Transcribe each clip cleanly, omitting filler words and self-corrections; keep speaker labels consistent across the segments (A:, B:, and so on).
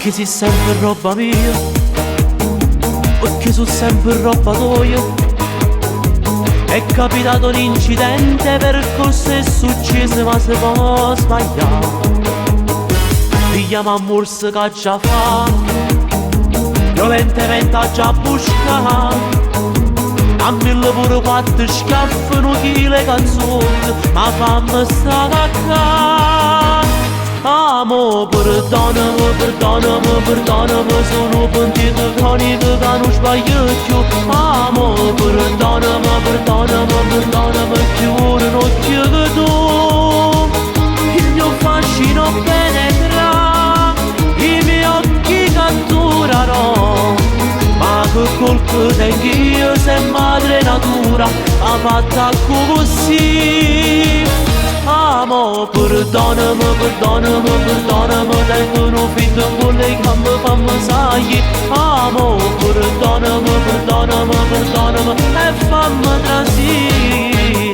A: Perché sei sempre roba mia, perché sono sempre roba tua. È capitato un incidente, percorso è successo ma si può sbagliare. Figliamo a morse che già fa, violentemente ha già buscato. A 1000 pure 4 schiaffi, 1 chilo canzoni, ma fammi sta cacca. Amo, perdonami, perdonami, perdonami, sono pentito cronico che non sbaglio più. Amo, perdonami, perdonami, perdonami, più ora non chiedo tu. Il mio fascino penetra, i miei occhi catturano. Ma che colpo tengo io se madre natura ha fatta così. Amo, perdonami, perdonami, perdonami, tengo un figlio con lei che mi fa massaggio. Amo, perdonami, perdonami, perdonami e fammi transire.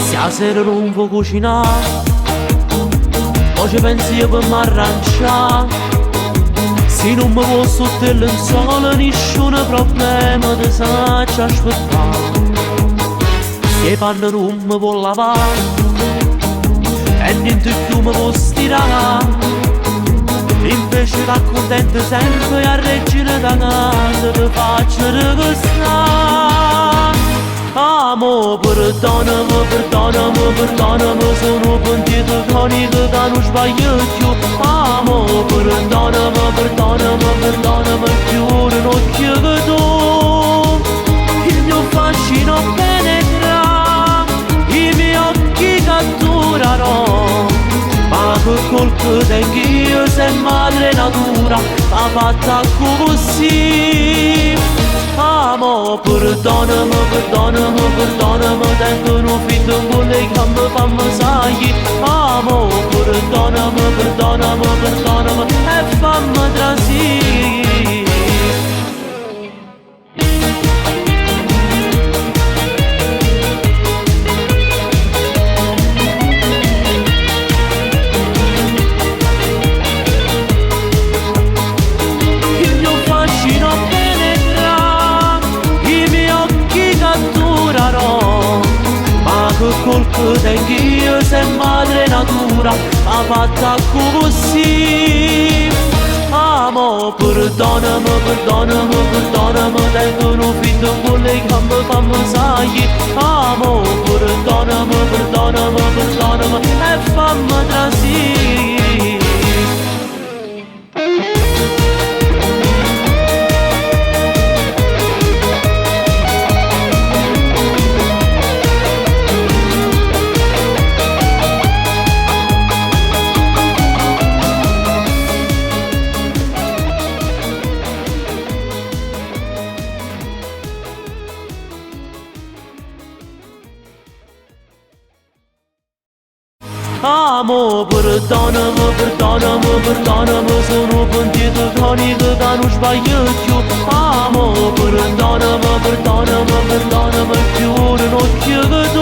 A: Stasera non vuoi cucinare, oggi pensi io per m'arrangiare. Se non mi posso sotto il lenzuolo, nessun problema ti saccio aspettare. Se panno non mi può lavare e niente più mi può stirare, invece t'accontento sempre a regina da casa ti faccio ricostare. Amo, perdonami, perdonami, perdonami, sono pentito cronico che non sbaglio più. Amo, perdonami, perdonami, perdonami, più ora non chiedo tu. Il mio fascino penetra, i miei occhi catturano. Ma che colpo tengo io se madre natura ha fatta così. Amo, perdonami, perdonami, perdonami, tengo un figlio con lei che mi fa massaggio. Amo, perdonami, perdonami, perdonami e fammi transire. Che colpo tengo io se madre natura ha fatta così. Amo, perdonami, perdonami, perdonami, tengo un figlio con lei che mi fa massaggio. Amo, perdonami, perdonami, perdonami e fammi transire. Amo, perdonami, perdonami, perdonami, sono pentito cronico che non sbaglio più. Amo, perdonami, perdonami, perdonami, più ora non chiedo tu.